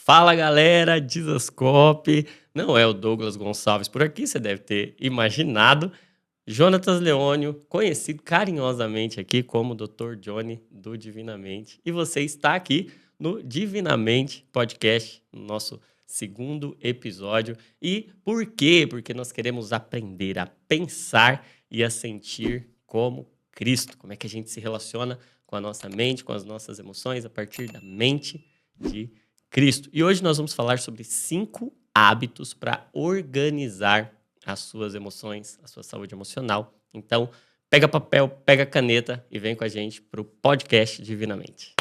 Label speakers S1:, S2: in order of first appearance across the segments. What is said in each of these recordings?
S1: Fala galera, Dizascope. Não é o Douglas Gonçalves por aqui, você deve ter imaginado. Jonatas Leônio, conhecido carinhosamente aqui como Dr. Johnny do Divinamente. E você está aqui no Divinamente Podcast, no nosso segundo episódio. E por quê? Porque nós queremos aprender a pensar e a sentir como Cristo. Como é que a gente se relaciona com a nossa mente, com as nossas emoções, a partir da mente de Cristo. E hoje nós vamos falar sobre 5 hábitos para organizar as suas emoções, a sua saúde emocional. Então, pega papel, pega caneta e vem com a gente para o podcast Divinamente.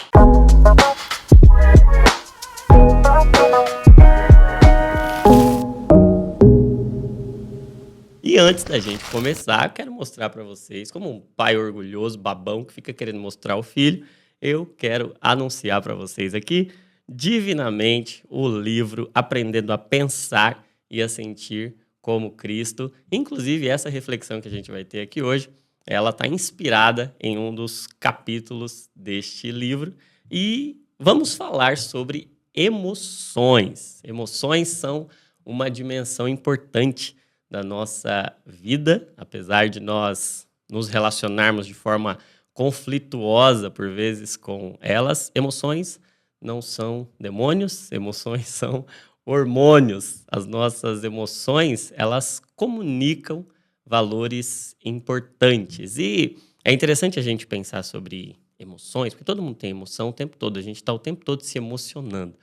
S1: E antes da gente começar, quero mostrar para vocês, como um pai orgulhoso, babão, que fica querendo mostrar o filho, eu quero anunciar para vocês aqui, Divinamente, o livro Aprendendo a Pensar e a Sentir como Cristo. Inclusive, essa reflexão que a gente vai ter aqui hoje, ela está inspirada em um dos capítulos deste livro. E vamos falar sobre emoções. Emoções são uma dimensão importante da nossa vida, apesar de nós nos relacionarmos de forma conflituosa, por vezes, com elas. Emoções não são demônios, emoções são hormônios. As nossas emoções, elas comunicam valores importantes. E é interessante a gente pensar sobre emoções, porque todo mundo tem emoção o tempo todo, a gente está o tempo todo se emocionando.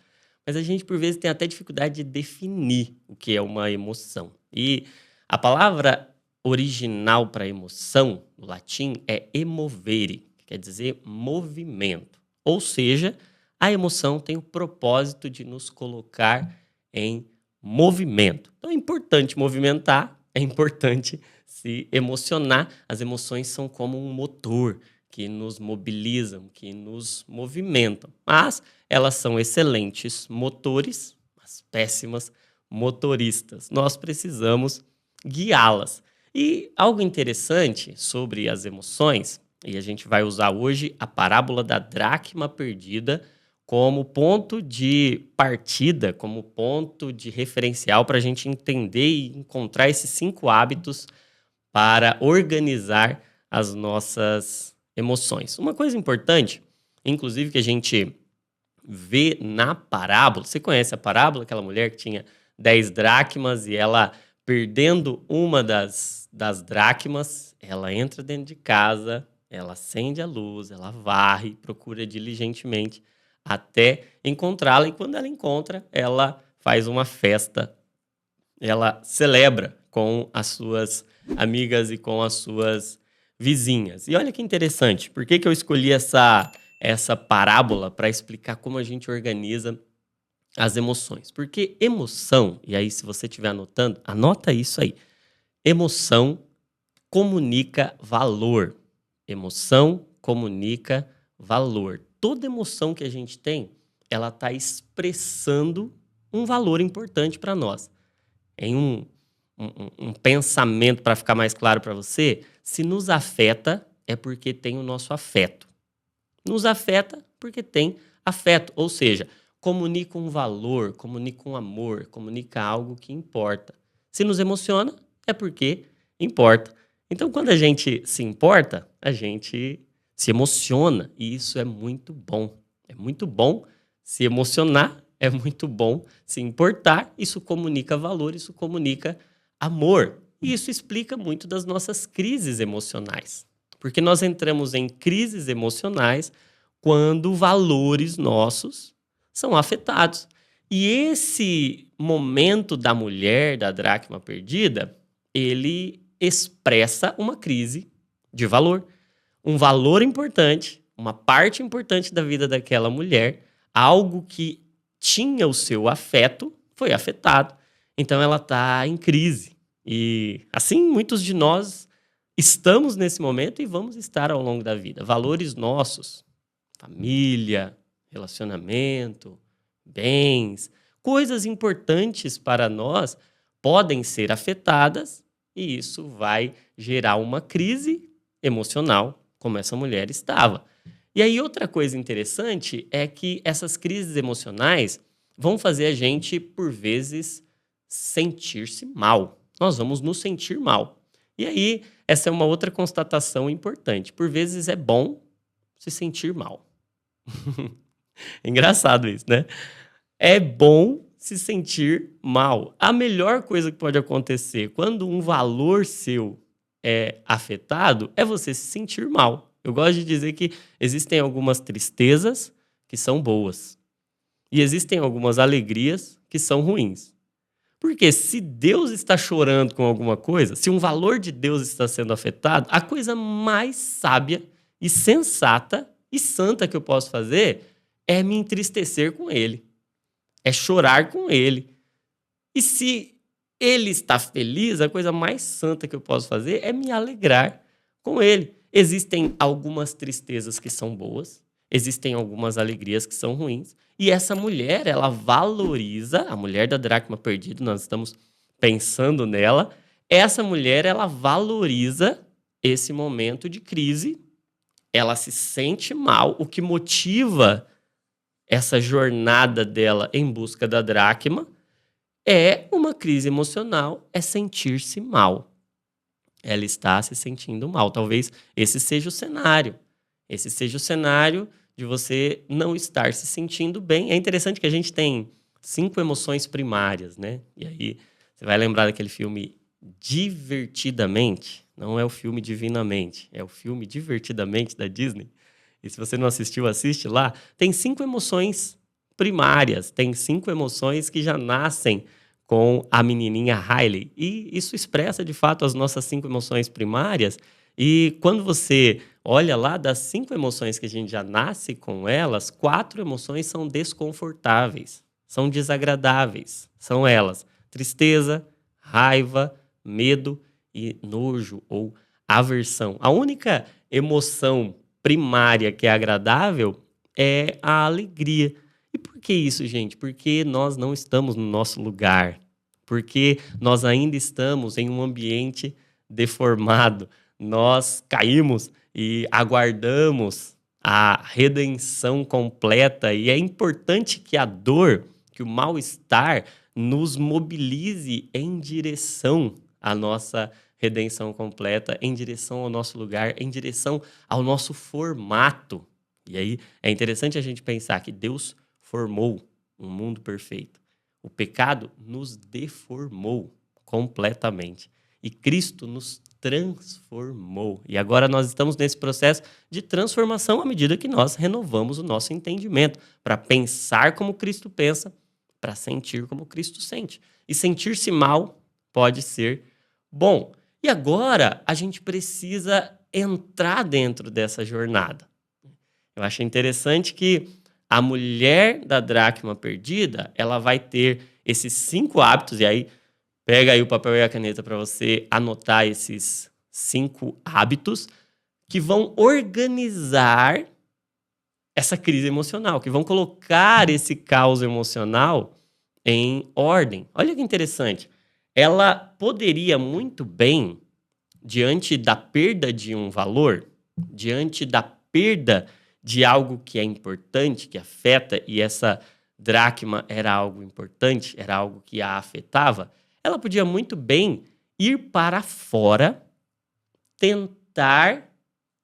S1: Mas a gente, por vezes, tem até dificuldade de definir o que é uma emoção. E a palavra original para emoção, no latim, é emovere, que quer dizer movimento. Ou seja, a emoção tem o propósito de nos colocar em movimento. Então é importante movimentar, é importante se emocionar. As emoções são como um motor que nos mobilizam, que nos movimentam. Mas elas são excelentes motores, mas péssimas motoristas. Nós precisamos guiá-las. E algo interessante sobre as emoções, e a gente vai usar hoje a parábola da dracma perdida como ponto de partida, como ponto de referencial para a gente entender e encontrar esses 5 hábitos para organizar as nossas emoções. Uma coisa importante, inclusive, que a gente vê na parábola, você conhece a parábola, aquela mulher que tinha 10 dracmas e ela, perdendo uma das dracmas, ela entra dentro de casa, ela acende a luz, ela varre, procura diligentemente até encontrá-la, e quando ela encontra, ela faz uma festa, ela celebra com as suas amigas e com as suas vizinhas. E olha que interessante, por que eu escolhi essa parábola para explicar como a gente organiza as emoções? Porque emoção, e aí se você estiver anotando, anota isso aí. Emoção comunica valor. Emoção comunica valor. Toda emoção que a gente tem, ela está expressando um valor importante para nós. Em um pensamento, para ficar mais claro para você, se nos afeta, é porque tem o nosso afeto. Nos afeta porque tem afeto, ou seja, comunica um valor, comunica um amor, comunica algo que importa. Se nos emociona, é porque importa. Então, quando a gente se importa, a gente se emociona, e isso é muito bom. É muito bom se emocionar, é muito bom se importar, isso comunica valor, isso comunica amor. E isso explica muito das nossas crises emocionais. Porque nós entramos em crises emocionais quando valores nossos são afetados. E esse momento da mulher, da dracma perdida, ele expressa uma crise de valor. Um valor importante, uma parte importante da vida daquela mulher, algo que tinha o seu afeto, foi afetado. Então ela está em crise. E assim, muitos de nós estamos nesse momento e vamos estar ao longo da vida. Valores nossos, família, relacionamento, bens, coisas importantes para nós podem ser afetadas e isso vai gerar uma crise emocional, como essa mulher estava. E aí outra coisa interessante é que essas crises emocionais, vão fazer a gente, por vezes, sentir-se mal. Nós vamos nos sentir mal. E aí, essa é uma outra constatação importante. Por vezes é bom se sentir mal. É engraçado isso, né? É bom se sentir mal. A melhor coisa que pode acontecer quando um valor seu é afetado é você se sentir mal. Eu gosto de dizer que existem algumas tristezas que são boas e existem algumas alegrias que são ruins. Porque se Deus está chorando com alguma coisa, se um valor de Deus está sendo afetado, a coisa mais sábia e sensata e santa que eu posso fazer é me entristecer com ele, é chorar com ele. E se ele está feliz, a coisa mais santa que eu posso fazer é me alegrar com ele. Existem algumas tristezas que são boas, existem algumas alegrias que são ruins. E essa mulher, ela valoriza, a mulher da dracma perdida, nós estamos pensando nela, essa mulher, ela valoriza esse momento de crise, ela se sente mal, o que motiva essa jornada dela em busca da dracma é uma crise emocional, é sentir-se mal. Ela está se sentindo mal. Talvez esse seja o cenário. Esse seja o cenário de você não estar se sentindo bem. É interessante que a gente tem 5 emoções primárias, né? E aí você vai lembrar daquele filme Divertidamente. Não é o filme Divinamente, é o filme Divertidamente da Disney. E se você não assistiu, assiste lá. Tem 5 emoções primárias, tem 5 emoções que já nascem com a menininha Riley. E isso expressa, de fato, as nossas 5 emoções primárias. E quando você olha lá, das 5 emoções que a gente já nasce com elas, 4 emoções são desconfortáveis, são desagradáveis. São elas: tristeza, raiva, medo e nojo ou aversão. A única emoção primária que é agradável é a alegria. E por que isso, gente? Porque nós não estamos no nosso lugar. Porque nós ainda estamos em um ambiente deformado. Nós caímos e aguardamos a redenção completa. E é importante que a dor, que o mal-estar, nos mobilize em direção à nossa redenção completa, em direção ao nosso lugar, em direção ao nosso formato. E aí é interessante a gente pensar que Deus formou um mundo perfeito. O pecado nos deformou completamente. E Cristo nos transformou. E agora nós estamos nesse processo de transformação à medida que nós renovamos o nosso entendimento para pensar como Cristo pensa, para sentir como Cristo sente. E sentir-se mal pode ser bom. E agora a gente precisa entrar dentro dessa jornada. Eu acho interessante que a mulher da dracma perdida, ela vai ter esses 5 hábitos, e aí pega aí o papel e a caneta para você anotar esses 5 hábitos que vão organizar essa crise emocional, que vão colocar esse caos emocional em ordem. Olha que interessante. Ela poderia muito bem, diante da perda de um valor, diante da perda de algo que é importante, que afeta, e essa dracma era algo importante, era algo que a afetava, ela podia muito bem ir para fora, tentar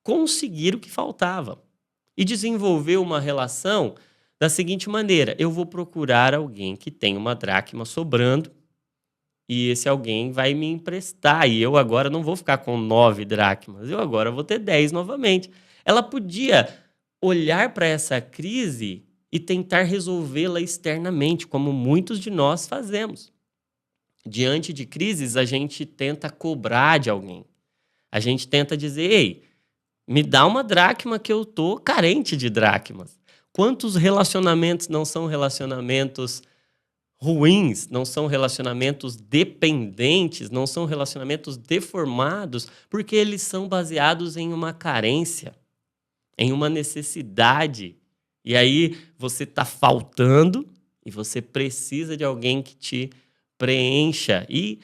S1: conseguir o que faltava e desenvolver uma relação da seguinte maneira: eu vou procurar alguém que tem uma dracma sobrando e esse alguém vai me emprestar, e eu agora não vou ficar com 9 dracmas, eu agora vou ter 10 novamente. Ela podia olhar para essa crise e tentar resolvê-la externamente, como muitos de nós fazemos. Diante de crises, a gente tenta cobrar de alguém. A gente tenta dizer: ei, me dá uma dracma que eu tô carente de dracmas. Quantos relacionamentos não são relacionamentos ruins, não são relacionamentos dependentes, não são relacionamentos deformados, porque eles são baseados em uma carência, em uma necessidade. E aí você está faltando e você precisa de alguém que te preencha. E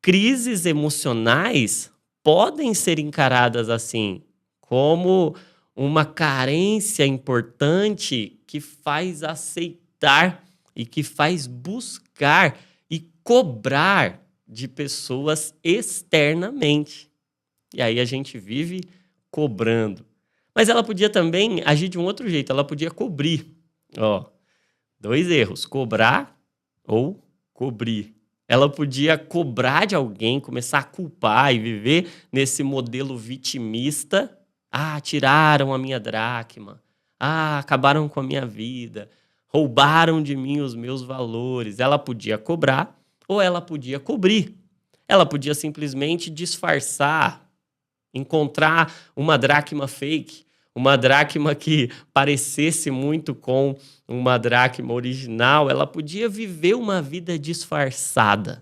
S1: crises emocionais podem ser encaradas assim, como uma carência importante que faz aceitar e que faz buscar e cobrar de pessoas externamente. E aí a gente vive cobrando. Mas ela podia também agir de um outro jeito, ela podia cobrir. Ó, 2 erros, cobrar ou cobrir. Ela podia cobrar de alguém, começar a culpar e viver nesse modelo vitimista. Ah, tiraram a minha dracma. Ah, acabaram com a minha vida. Roubaram de mim os meus valores. Ela podia cobrar ou ela podia cobrir. Ela podia simplesmente disfarçar, encontrar uma dracma fake, uma dracma que parecesse muito com uma dracma original. Ela podia viver uma vida disfarçada.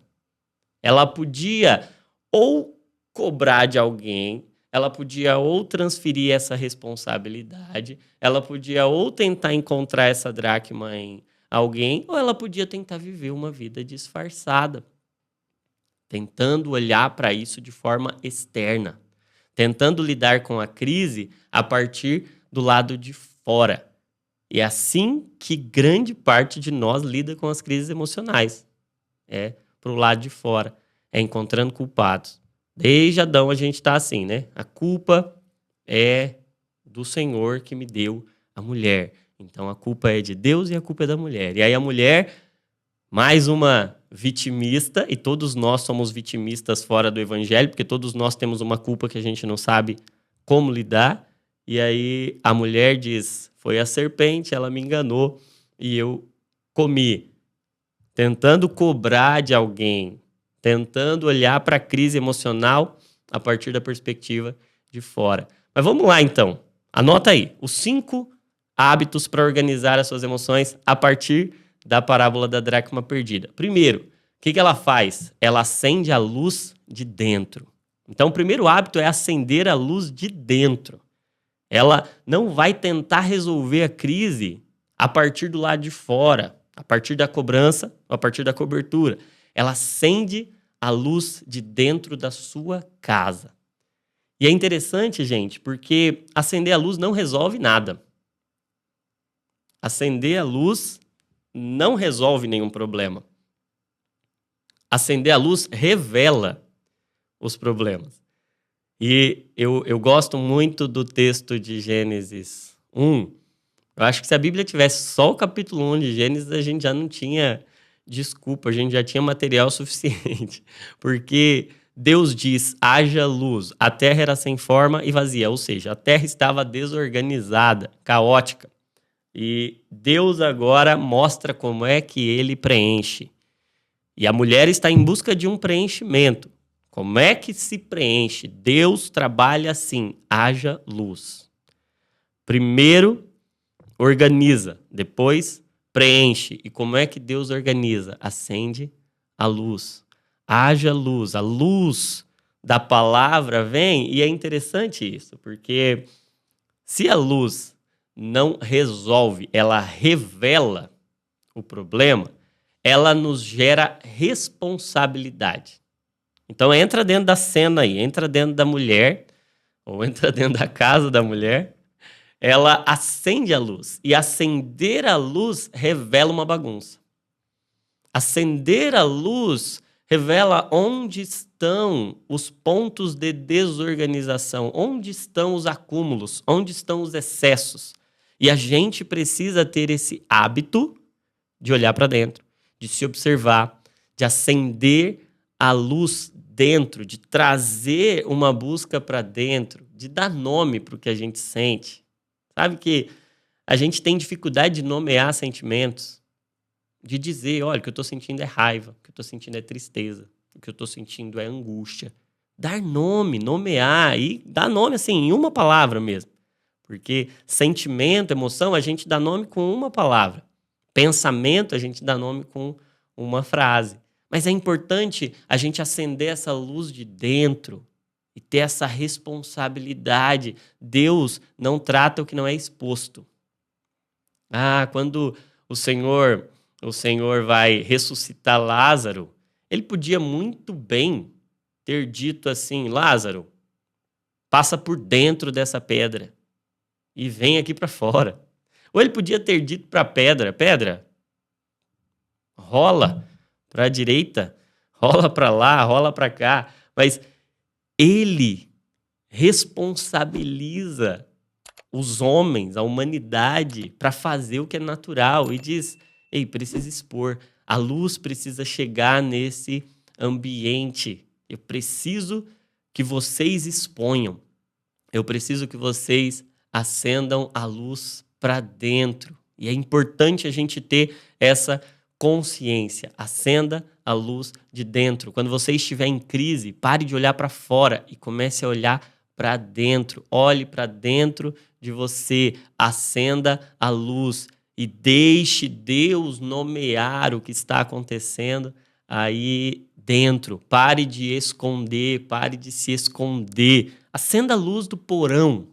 S1: Ela podia ou cobrar de alguém, ela podia ou transferir essa responsabilidade, ela podia ou tentar encontrar essa dracma em alguém, ou ela podia tentar viver uma vida disfarçada, tentando olhar para isso de forma externa, tentando lidar com a crise a partir do lado de fora. E é assim que grande parte de nós lida com as crises emocionais. É para o lado de fora, é encontrando culpados. Desde Adão a gente está assim, né? A culpa é do Senhor que me deu a mulher. Então a culpa é de Deus e a culpa é da mulher. E aí a mulher, mais uma vitimista, e todos nós somos vitimistas fora do evangelho, porque todos nós temos uma culpa que a gente não sabe como lidar. E aí a mulher diz: foi a serpente, ela me enganou e eu comi. Tentando cobrar de alguém, tentando olhar para a crise emocional a partir da perspectiva de fora. Mas vamos lá então. Anota aí os 5 hábitos para organizar as suas emoções a partir da parábola da dracma perdida. Primeiro, o que ela faz? Ela acende a luz de dentro. Então, o primeiro hábito é acender a luz de dentro. Ela não vai tentar resolver a crise a partir do lado de fora, a partir da cobrança, ou a partir da cobertura. Ela acende a luz de dentro da sua casa. E é interessante, gente, porque acender a luz não resolve nada. Acender a luz não resolve nenhum problema. Acender a luz revela os problemas. E eu gosto muito do texto de Gênesis 1. Eu acho que se a Bíblia tivesse só o capítulo 1 de Gênesis, a gente já não tinha desculpa, a gente já tinha material suficiente. Porque Deus diz: haja luz. A terra era sem forma e vazia, ou seja, a terra estava desorganizada, caótica. E Deus agora mostra como é que ele preenche. E a mulher está em busca de um preenchimento. Como é que se preenche? Deus trabalha assim: haja luz. Primeiro, organiza, depois preenche. E como é que Deus organiza? Acende a luz. Haja luz. A luz da palavra vem, e é interessante isso, porque se a luz não resolve, ela revela o problema, ela nos gera responsabilidade. Então entra dentro da cena aí, entra dentro da mulher, ou entra dentro da casa da mulher, ela acende a luz. E acender a luz revela uma bagunça. Acender a luz revela onde estão os pontos de desorganização, onde estão os acúmulos, onde estão os excessos. E a gente precisa ter esse hábito de olhar para dentro, de se observar, de acender a luz dentro, de trazer uma busca para dentro, de dar nome para o que a gente sente. Sabe que a gente tem dificuldade de nomear sentimentos, de dizer: olha, o que eu estou sentindo é raiva, o que eu estou sentindo é tristeza, o que eu estou sentindo é angústia. Dar nome, nomear e dar nome assim, em uma palavra mesmo. Porque sentimento, emoção, a gente dá nome com uma palavra. Pensamento, a gente dá nome com uma frase. Mas é importante a gente acender essa luz de dentro e ter essa responsabilidade. Deus não trata o que não é exposto. Quando o Senhor vai ressuscitar Lázaro, ele podia muito bem ter dito assim: Lázaro, passa por dentro dessa pedra e vem aqui para fora. Ou ele podia ter dito para a pedra: pedra, rola para a direita, rola para lá, rola para cá, mas ele responsabiliza os homens, a humanidade, para fazer o que é natural e diz: ei, precisa expor, a luz precisa chegar nesse ambiente, eu preciso que vocês exponham, eu preciso que vocês acendam a luz para dentro. E é importante a gente ter essa consciência. Acenda a luz de dentro. Quando você estiver em crise, pare de olhar para fora e comece a olhar para dentro. Olhe para dentro de você. Acenda a luz e deixe Deus nomear o que está acontecendo aí dentro. Pare de esconder, pare de se esconder. Acenda a luz do porão.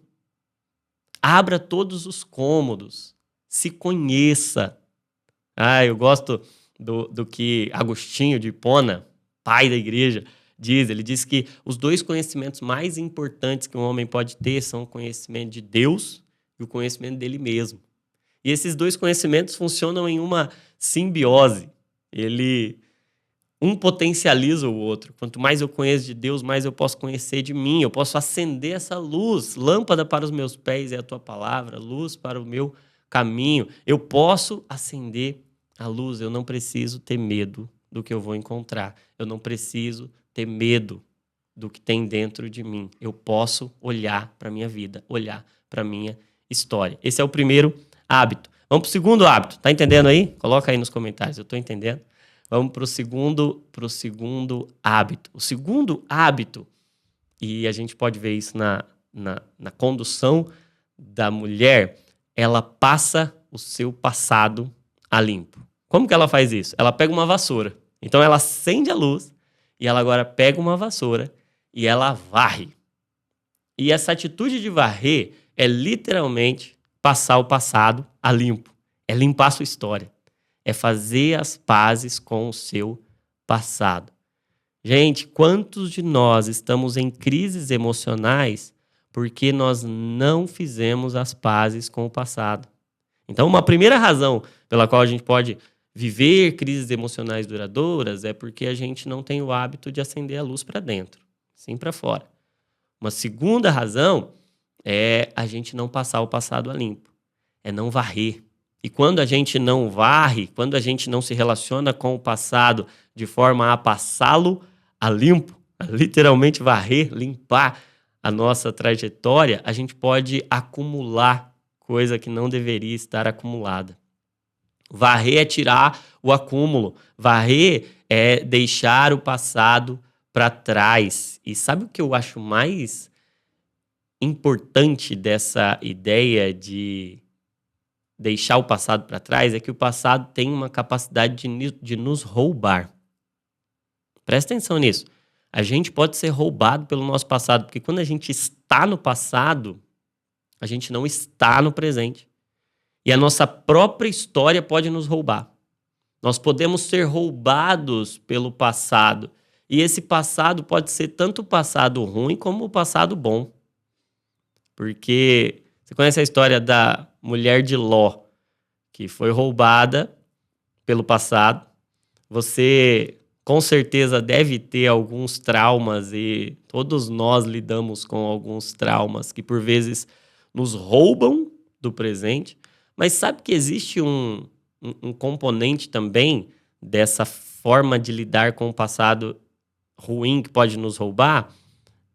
S1: Abra todos os cômodos. Se conheça. Eu gosto do que Agostinho de Hipona, pai da igreja, diz. Ele diz que os dois conhecimentos mais importantes que um homem pode ter são o conhecimento de Deus e o conhecimento dele mesmo. E esses dois conhecimentos funcionam em uma simbiose. Um potencializa o outro. Quanto mais eu conheço de Deus, mais eu posso conhecer de mim. Eu posso acender essa luz. Lâmpada para os meus pés é a tua palavra, luz para o meu caminho. Eu posso acender a luz. Eu não preciso ter medo do que eu vou encontrar. Eu não preciso ter medo do que tem dentro de mim. Eu posso olhar para a minha vida, olhar para a minha história. Esse é o primeiro hábito. Vamos para o segundo hábito. Tá entendendo aí? Coloca aí nos comentários. Eu estou entendendo. Vamos para o segundo hábito. O segundo hábito, e a gente pode ver isso na condução da mulher, ela passa o seu passado a limpo. Como que ela faz isso? Ela pega uma vassoura. Então ela acende a luz e ela agora pega uma vassoura e ela varre. E essa atitude de varrer é literalmente passar o passado a limpo. É limpar a sua história. É fazer as pazes com o seu passado. Gente, quantos de nós estamos em crises emocionais porque nós não fizemos as pazes com o passado? Então, uma primeira razão pela qual a gente pode viver crises emocionais duradouras é porque a gente não tem o hábito de acender a luz para dentro, sim para fora. Uma segunda razão é a gente não passar o passado a limpo, é não varrer. E quando a gente não varre, quando a gente não se relaciona com o passado de forma a passá-lo a limpo, a literalmente varrer, limpar a nossa trajetória, a gente pode acumular coisa que não deveria estar acumulada. Varrer é tirar o acúmulo, varrer é deixar o passado para trás. E sabe o que eu acho mais importante dessa ideia de deixar o passado para trás? É que o passado tem uma capacidade de nos roubar. Presta atenção nisso. A gente pode ser roubado pelo nosso passado, porque quando a gente está no passado, a gente não está no presente. E a nossa própria história pode nos roubar. Nós podemos ser roubados pelo passado. E esse passado pode ser tanto o passado ruim como o passado bom. Porque você conhece a história da mulher de Ló, que foi roubada pelo passado. Você com certeza deve ter alguns traumas e todos nós lidamos com alguns traumas que por vezes nos roubam do presente. Mas sabe que existe um componente também dessa forma de lidar com o passado ruim que pode nos roubar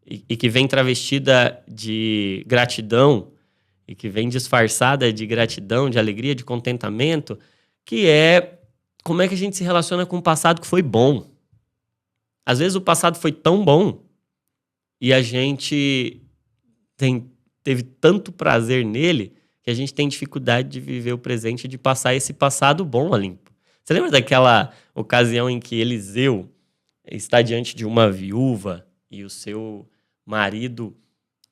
S1: e que vem travestida de gratidão e que vem disfarçada de gratidão, de alegria, de contentamento, que é como é que a gente se relaciona com o passado que foi bom. Às vezes o passado foi tão bom e a gente teve tanto prazer nele que a gente tem dificuldade de viver o presente e de passar esse passado bom a limpo. Você lembra daquela ocasião em que Eliseu está diante de uma viúva e o seu marido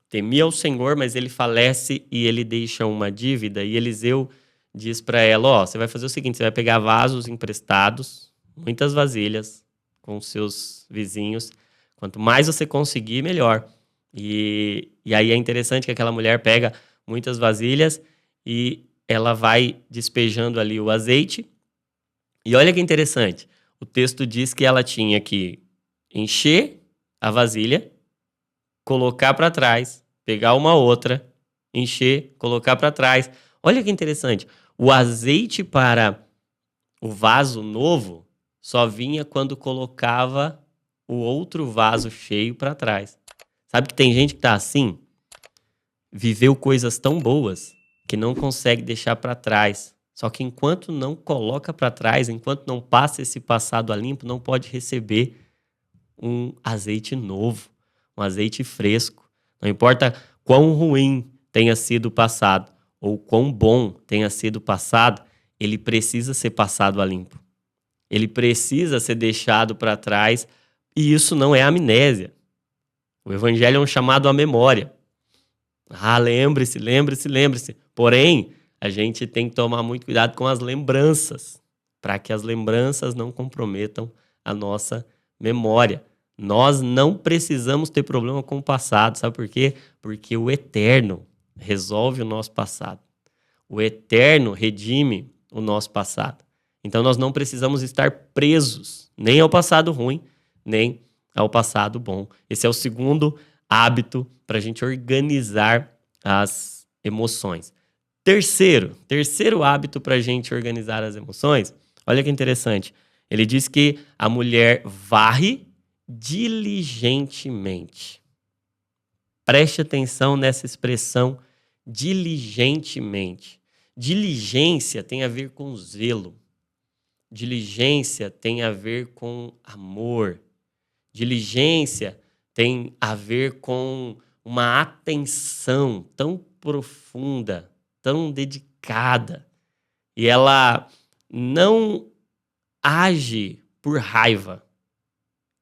S1: temia o Senhor, mas ele falece e ele deixa uma dívida, e Eliseu diz para ela, você vai fazer o seguinte, você vai pegar vasos emprestados, muitas vasilhas com seus vizinhos, quanto mais você conseguir, melhor. E aí é interessante que aquela mulher pega muitas vasilhas e ela vai despejando ali o azeite E olha que interessante, o texto diz que ela tinha que encher a vasilha, colocar para trás, pegar uma outra, encher, colocar para trás. Olha que interessante, o azeite para o vaso novo só vinha quando colocava o outro vaso cheio para trás. Sabe que tem gente que tá assim? Viveu coisas tão boas que não consegue deixar para trás. Só que enquanto não coloca para trás, enquanto não passa esse passado a limpo, não pode receber um azeite novo, um azeite fresco. Não importa quão ruim tenha sido o passado ou quão bom tenha sido o passado, ele precisa ser passado a limpo. Ele precisa ser deixado para trás, e isso não é amnésia. O evangelho é um chamado à memória. Ah, lembre-se, lembre-se, lembre-se. Porém, a gente tem que tomar muito cuidado com as lembranças, para que as lembranças não comprometam a nossa memória. Nós não precisamos ter problema com o passado, sabe por quê? Porque o eterno resolve o nosso passado. O eterno redime o nosso passado. Então nós não precisamos estar presos nem ao passado ruim, nem ao passado bom. Esse é o segundo hábito para a gente organizar as emoções. Terceiro hábito para a gente organizar as emoções, olha que interessante. Ele diz que a mulher varre diligentemente. Preste atenção nessa expressão diligentemente. Diligência tem a ver com zelo. Diligência tem a ver com amor. Diligência tem a ver com uma atenção tão profunda, tão dedicada. E ela não age por raiva,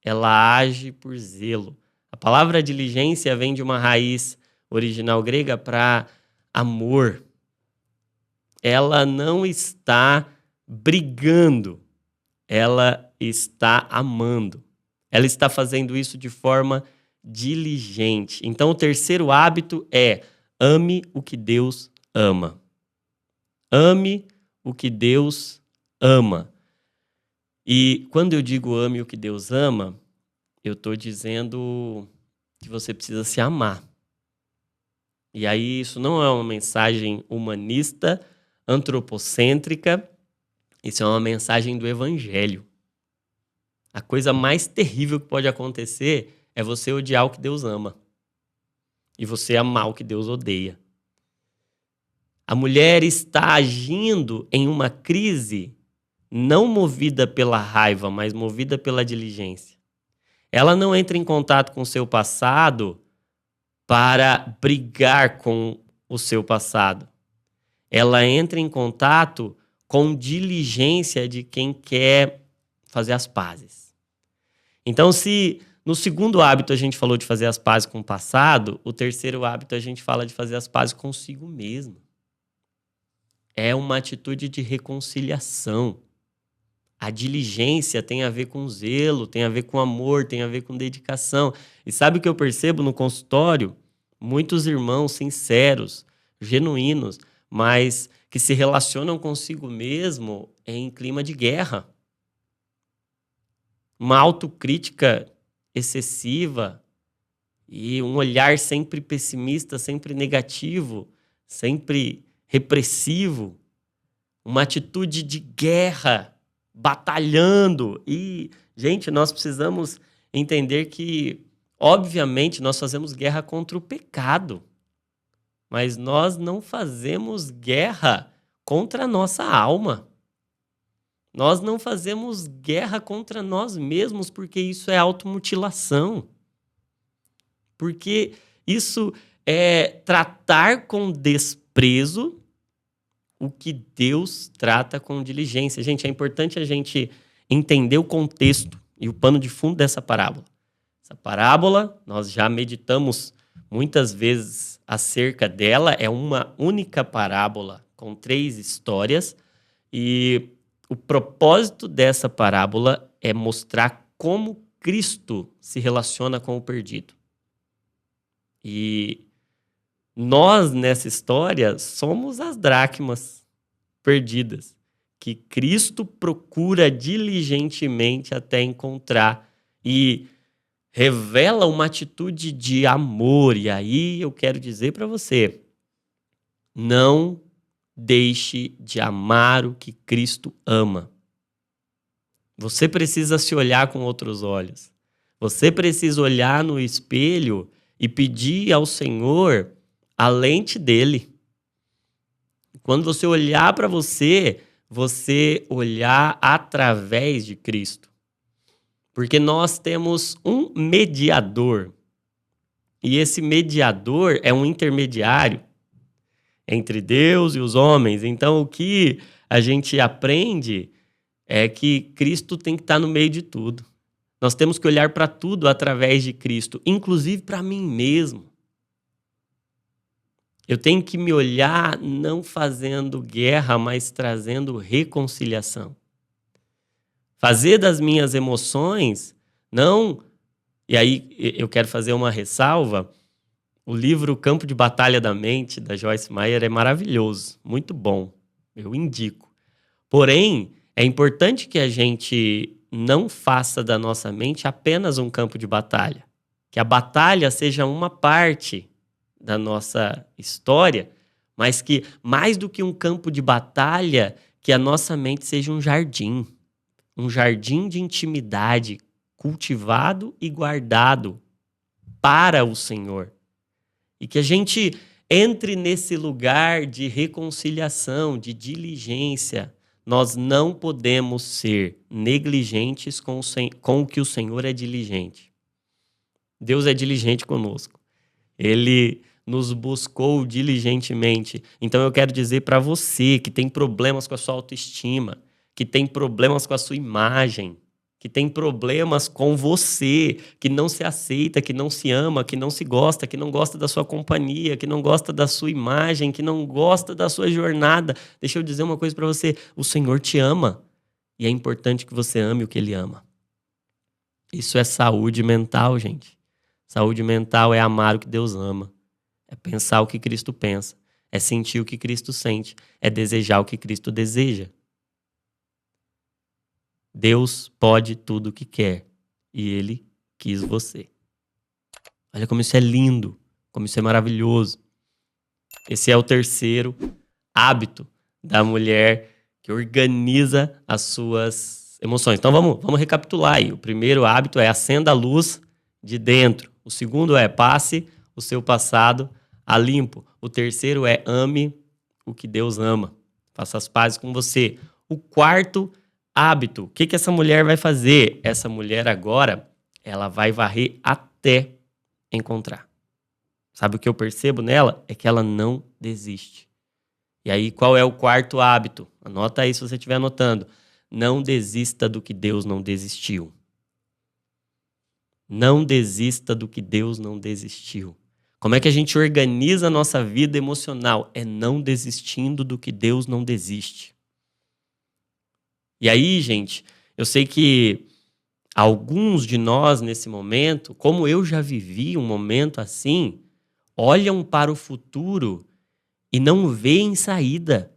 S1: ela age por zelo. A palavra diligência vem de uma raiz original grega para amor. Ela não está brigando, ela está amando. Ela está fazendo isso de forma diligente. Então, o terceiro hábito é: ame o que Deus ama. Ame o que Deus ama. E quando eu digo ame o que Deus ama, eu estou dizendo que você precisa se amar. E aí isso não é uma mensagem humanista, antropocêntrica, isso é uma mensagem do Evangelho. A coisa mais terrível que pode acontecer é você odiar o que Deus ama e você amar o que Deus odeia. A mulher está agindo em uma crise não movida pela raiva, mas movida pela diligência. Ela não entra em contato com o seu passado para brigar com o seu passado. Ela entra em contato com diligência de quem quer fazer as pazes. Então, se no segundo hábito a gente falou de fazer as pazes com o passado, o terceiro hábito a gente fala de fazer as pazes consigo mesmo. É uma atitude de reconciliação. A diligência tem a ver com zelo, tem a ver com amor, tem a ver com dedicação. E sabe o que eu percebo no consultório? Muitos irmãos sinceros, genuínos, mas que se relacionam consigo mesmo em clima de guerra. Uma autocrítica excessiva e um olhar sempre pessimista, sempre negativo, sempre repressivo. Uma atitude de guerra, batalhando. E, gente, nós precisamos entender que, obviamente, nós fazemos guerra contra o pecado, mas nós não fazemos guerra contra a nossa alma. Nós não fazemos guerra contra nós mesmos, porque isso é automutilação. Porque isso é tratar com desprezo o que Deus trata com diligência. Gente, é importante a gente entender o contexto e o pano de fundo dessa parábola. Essa parábola, nós já meditamos muitas vezes acerca dela, é uma única parábola com 3 histórias, e o propósito dessa parábola é mostrar como Cristo se relaciona com o perdido. E nós, nessa história, somos as dracmas perdidas, que Cristo procura diligentemente até encontrar e revela uma atitude de amor. E aí eu quero dizer para você, não deixe de amar o que Cristo ama. Você precisa se olhar com outros olhos. Você precisa olhar no espelho e pedir ao Senhor a lente dele. Quando você olhar para você, você olhar através de Cristo. Porque nós temos um mediador. E esse mediador é um intermediário entre Deus e os homens. Então, o que a gente aprende é que Cristo tem que estar no meio de tudo. Nós temos que olhar para tudo através de Cristo, inclusive para mim mesmo. Eu tenho que me olhar não fazendo guerra, mas trazendo reconciliação. Fazer das minhas emoções, não... E aí eu quero fazer uma ressalva. O livro Campo de Batalha da Mente, da Joyce Meyer, é maravilhoso, muito bom. Eu indico. Porém, é importante que a gente não faça da nossa mente apenas um campo de batalha. Que a batalha seja uma parte da nossa história, mas que, mais do que um campo de batalha, que a nossa mente seja um jardim de intimidade, cultivado e guardado para o Senhor. E que a gente entre nesse lugar de reconciliação, de diligência. Nós não podemos ser negligentes com o que o Senhor é diligente. Deus é diligente conosco. Ele nos buscou diligentemente. Então eu quero dizer para você que tem problemas com a sua autoestima, que tem problemas com a sua imagem, que tem problemas com você, que não se aceita, que não se ama, que não se gosta, que não gosta da sua companhia, que não gosta da sua imagem, que não gosta da sua jornada. Deixa eu dizer uma coisa para você, o Senhor te ama e é importante que você ame o que Ele ama. Isso é saúde mental, gente. Saúde mental é amar o que Deus ama, é pensar o que Cristo pensa, é sentir o que Cristo sente, é desejar o que Cristo deseja. Deus pode tudo o que quer e Ele quis você. Olha como isso é lindo, como isso é maravilhoso. Esse é o terceiro hábito da mulher que organiza as suas emoções. Então vamos recapitular aí. O primeiro hábito é acenda a luz de dentro. O segundo é passe o seu passado a limpo. O terceiro é ame o que Deus ama. Faça as pazes com você. O quarto hábito. O que essa mulher vai fazer? Essa mulher agora, ela vai varrer até encontrar. Sabe o que eu percebo nela? É que ela não desiste. E aí, qual é o quarto hábito? Anota aí se você estiver anotando. Não desista do que Deus não desistiu. Não desista do que Deus não desistiu. Como é que a gente organiza a nossa vida emocional? É não desistindo do que Deus não desiste. E aí, gente, eu sei que alguns de nós nesse momento, como eu já vivi um momento assim, olham para o futuro e não veem saída.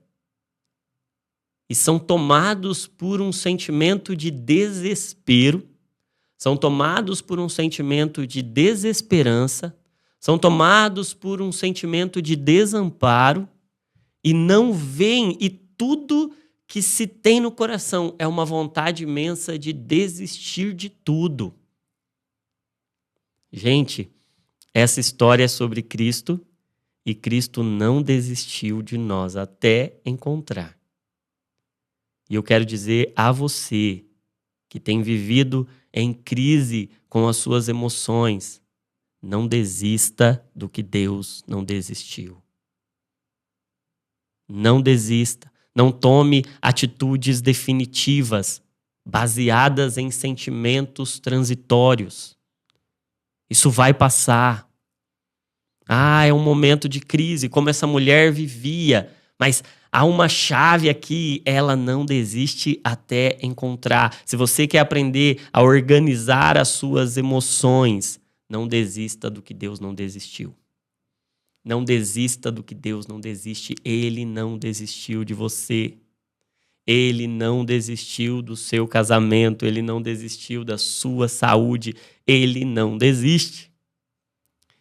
S1: E são tomados por um sentimento de desespero, são tomados por um sentimento de desesperança, são tomados por um sentimento de desamparo e não veem, e tudo que se tem no coração é uma vontade imensa de desistir de tudo. Gente, essa história é sobre Cristo e Cristo não desistiu de nós até encontrar. E eu quero dizer a você que tem vivido em crise com as suas emoções, não desista do que Deus não desistiu. Não desista. Não tome atitudes definitivas baseadas em sentimentos transitórios. Isso vai passar. É um momento de crise, como essa mulher vivia. Mas há uma chave aqui, ela não desiste até encontrar. Se você quer aprender a organizar as suas emoções, não desista do que Deus não desistiu. Não desista do que Deus não desiste. Ele não desistiu de você. Ele não desistiu do seu casamento, ele não desistiu da sua saúde, ele não desiste.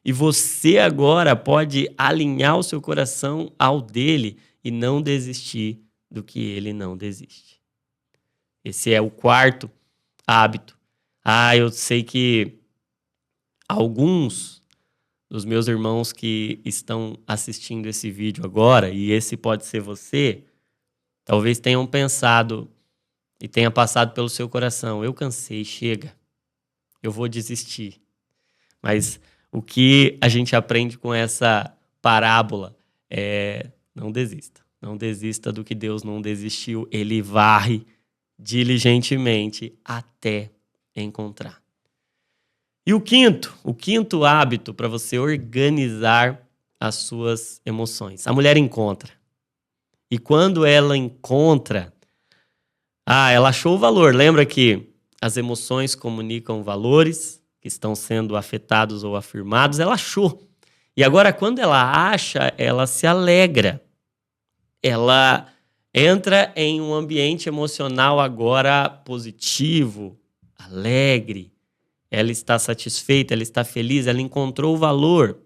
S1: E você agora pode alinhar o seu coração ao dele e não desistir do que ele não desiste. Esse é o quarto hábito. Eu sei que alguns dos meus irmãos que estão assistindo esse vídeo agora, e esse pode ser você, talvez tenham pensado e tenha passado pelo seu coração: eu cansei, chega, eu vou desistir. Mas o que a gente aprende com essa parábola é: não desista. Não desista do que Deus não desistiu. Ele varre diligentemente até encontrar. E o quinto hábito para você organizar as suas emoções. A mulher encontra. E quando ela encontra, ela achou o valor. Lembra que as emoções comunicam valores que estão sendo afetados ou afirmados? Ela achou. E agora, quando ela acha, ela se alegra. Ela entra em um ambiente emocional agora positivo, alegre. Ela está satisfeita, ela está feliz, ela encontrou o valor.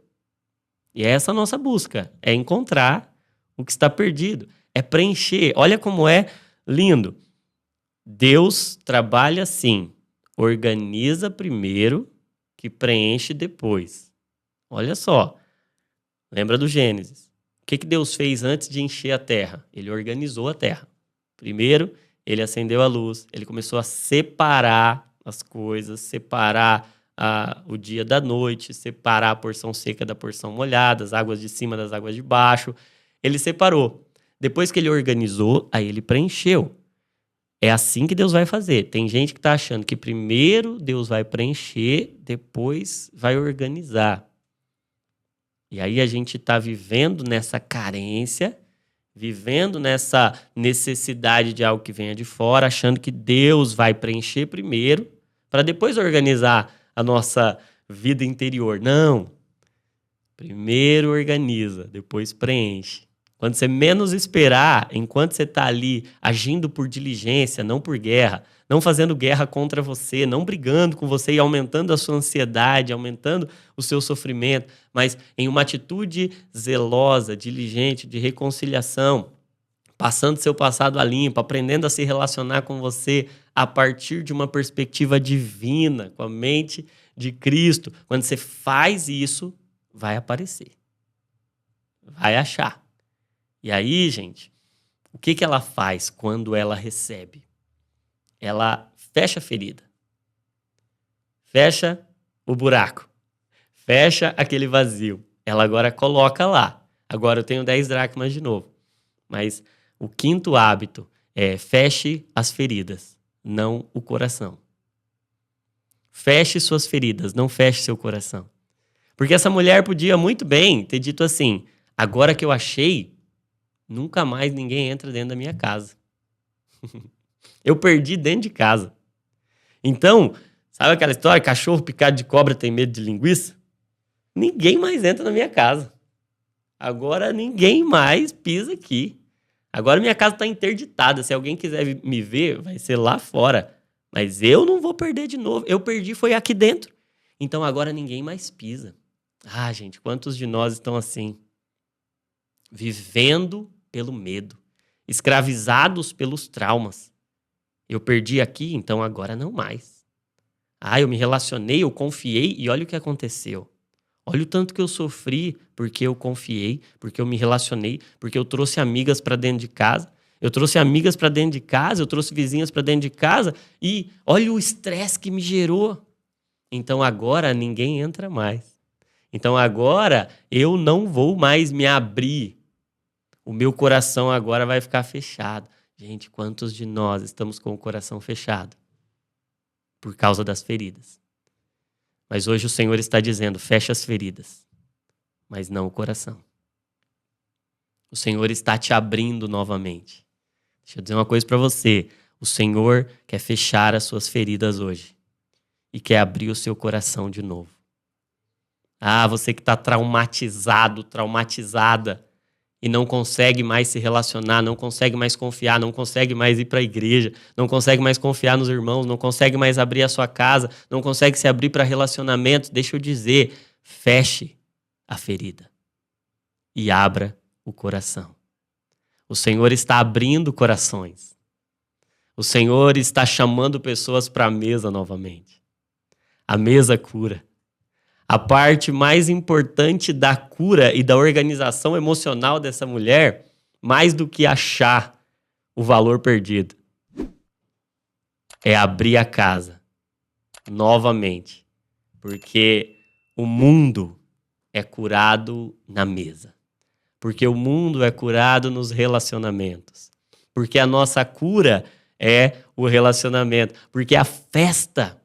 S1: E é essa a nossa busca, é encontrar o que está perdido, é preencher. Olha como é lindo. Deus trabalha assim, organiza primeiro, que preenche depois. Olha só, lembra do Gênesis. O que Deus fez antes de encher a terra? Ele organizou a terra. Primeiro, ele acendeu a luz, ele começou a separar as coisas, separar o dia da noite, separar a porção seca da porção molhada, as águas de cima das águas de baixo. Ele separou. Depois que ele organizou, aí ele preencheu. É assim que Deus vai fazer. Tem gente que está achando que primeiro Deus vai preencher, depois vai organizar. E aí a gente está vivendo nessa carência, vivendo nessa necessidade de algo que venha de fora, achando que Deus vai preencher primeiro, para depois organizar a nossa vida interior. Não. Primeiro organiza, depois preenche. Quando você menos esperar, enquanto você está ali agindo por diligência, não por guerra, não fazendo guerra contra você, não brigando com você e aumentando a sua ansiedade, aumentando o seu sofrimento, mas em uma atitude zelosa, diligente, de reconciliação, passando seu passado a limpo, aprendendo a se relacionar com você a partir de uma perspectiva divina, com a mente de Cristo. Quando você faz isso, vai aparecer. Vai achar. E aí, gente, o que ela faz quando ela recebe? Ela fecha a ferida. Fecha o buraco. Fecha aquele vazio. Ela agora coloca lá. Agora eu tenho 10 dracmas de novo. Mas o quinto hábito é: feche as feridas, não o coração. Feche suas feridas, não feche seu coração. Porque essa mulher podia muito bem ter dito assim: agora que eu achei, nunca mais ninguém entra dentro da minha casa. Eu perdi dentro de casa. Então, sabe aquela história, cachorro picado de cobra tem medo de linguiça? Ninguém mais entra na minha casa. Agora ninguém mais pisa aqui. Agora minha casa está interditada. Se alguém quiser me ver, vai ser lá fora. Mas eu não vou perder de novo. Eu perdi foi aqui dentro. Então agora ninguém mais pisa. Gente, quantos de nós estão assim? Vivendo pelo medo. Escravizados pelos traumas. Eu perdi aqui, então agora não mais. Eu me relacionei, eu confiei e olha o que aconteceu. Olha o tanto que eu sofri porque eu confiei, porque eu me relacionei, porque eu trouxe amigas para dentro de casa. Eu trouxe amigas para dentro de casa, eu trouxe vizinhas para dentro de casa e olha o estresse que me gerou. Então agora ninguém entra mais. Então agora eu não vou mais me abrir. O meu coração agora vai ficar fechado. Gente, quantos de nós estamos com o coração fechado? Por causa das feridas. Mas hoje o Senhor está dizendo: fecha as feridas, mas não o coração. O Senhor está te abrindo novamente. Deixa eu dizer uma coisa para você. O Senhor quer fechar as suas feridas hoje e quer abrir o seu coração de novo. Você que está traumatizado, traumatizada, e não consegue mais se relacionar, não consegue mais confiar, não consegue mais ir para a igreja, não consegue mais confiar nos irmãos, não consegue mais abrir a sua casa, não consegue se abrir para relacionamentos, deixa eu dizer, feche a ferida e abra o coração. O Senhor está abrindo corações. O Senhor está chamando pessoas para a mesa novamente. A mesa cura. A parte mais importante da cura e da organização emocional dessa mulher, mais do que achar o valor perdido, é abrir a casa novamente. Porque o mundo é curado na mesa. Porque o mundo é curado nos relacionamentos. Porque a nossa cura é o relacionamento. Porque a festa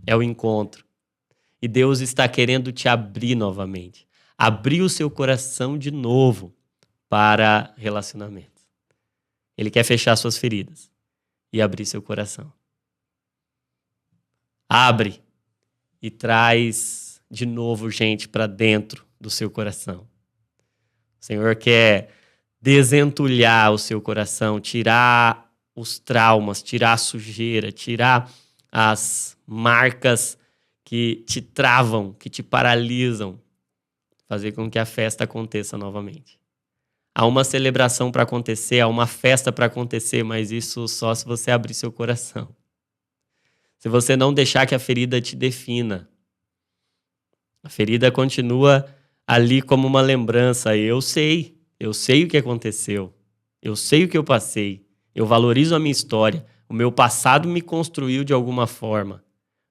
S1: é o encontro. E Deus está querendo te abrir novamente. Abrir o seu coração de novo para relacionamentos. Ele quer fechar suas feridas e abrir seu coração. Abre e traz de novo gente para dentro do seu coração. O Senhor quer desentulhar o seu coração, tirar os traumas, tirar a sujeira, tirar as marcas que te travam, que te paralisam, fazer com que a festa aconteça novamente. Há uma celebração para acontecer, há uma festa para acontecer, mas isso só se você abrir seu coração. Se você não deixar que a ferida te defina. A ferida continua ali como uma lembrança. Eu sei o que aconteceu, eu sei o que eu passei, eu valorizo a minha história, o meu passado me construiu de alguma forma.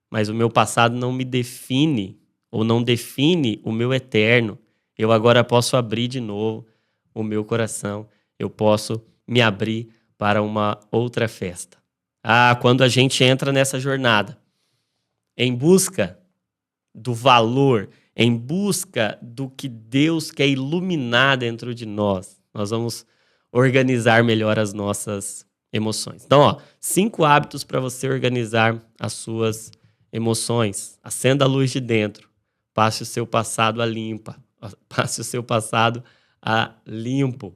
S1: Mas o meu passado não me define, ou não define o meu eterno. Eu agora posso abrir de novo o meu coração. Eu posso me abrir para uma outra festa. Quando a gente entra nessa jornada, em busca do valor, em busca do que Deus quer iluminar dentro de nós, nós vamos organizar melhor as nossas emoções. Então, 5 hábitos para você organizar as suas emoções. Acenda a luz de dentro. Passe o seu passado a limpa. Passe o seu passado a limpo.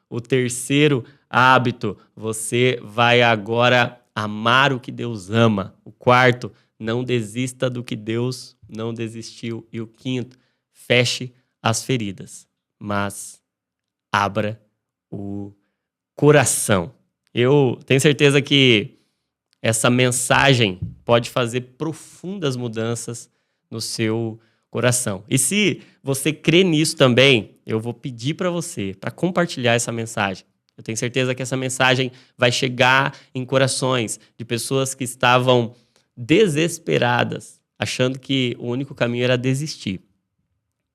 S1: O terceiro hábito, você vai agora amar o que Deus ama. O quarto, não desista do que Deus não desistiu. E o quinto, feche as feridas, mas abra o coração. Eu tenho certeza que essa mensagem pode fazer profundas mudanças no seu coração. E se você crê nisso também, eu vou pedir para você, para compartilhar essa mensagem. Eu tenho certeza que essa mensagem vai chegar em corações de pessoas que estavam desesperadas, achando que o único caminho era desistir.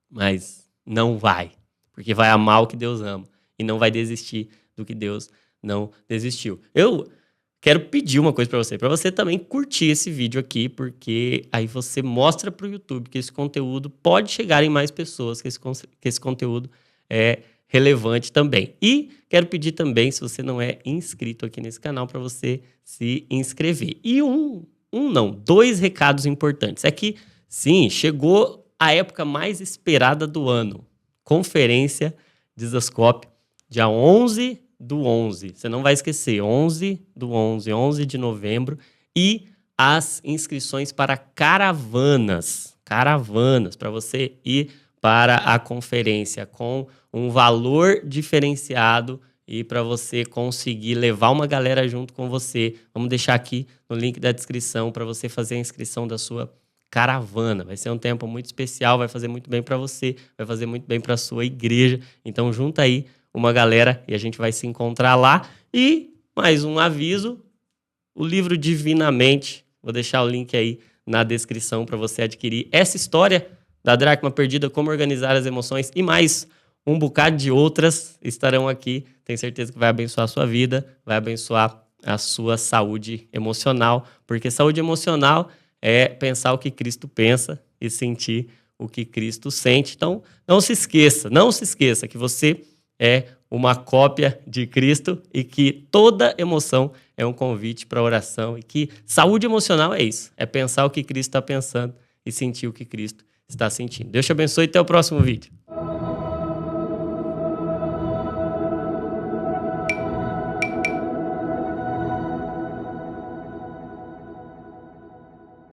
S1: Mas não vai, porque vai amar o que Deus ama e não vai desistir do que Deus não desistiu. Eu quero pedir uma coisa para você também curtir esse vídeo aqui, porque aí você mostra para o YouTube que esse conteúdo pode chegar em mais pessoas, que esse conteúdo é relevante também. E quero pedir também, se você não é inscrito aqui nesse canal, para você se inscrever. E dois recados importantes. É que, sim, chegou a época mais esperada do ano. Conferência Dizascope, dia 11/11. Você não vai esquecer, 11/11, 11 de novembro. E as inscrições para caravanas, para você ir para a conferência com um valor diferenciado e para você conseguir levar uma galera junto com você. Vamos deixar aqui no link da descrição para você fazer a inscrição da sua caravana. Vai ser um tempo muito especial, vai fazer muito bem para você, vai fazer muito bem para a sua igreja. Então junta aí uma galera e a gente vai se encontrar lá. E mais um aviso, o livro Divinamente, vou deixar o link aí na descrição para você adquirir essa história da dracma perdida, como organizar as emoções e mais um bocado de outras estarão aqui. Tenho certeza que vai abençoar a sua vida, vai abençoar a sua saúde emocional, porque saúde emocional é pensar o que Cristo pensa e sentir o que Cristo sente. Então, não se esqueça que você é uma cópia de Cristo e que toda emoção é um convite para oração e que saúde emocional é isso, é pensar o que Cristo está pensando e sentir o que Cristo está sentindo. Deus te abençoe e até o próximo vídeo.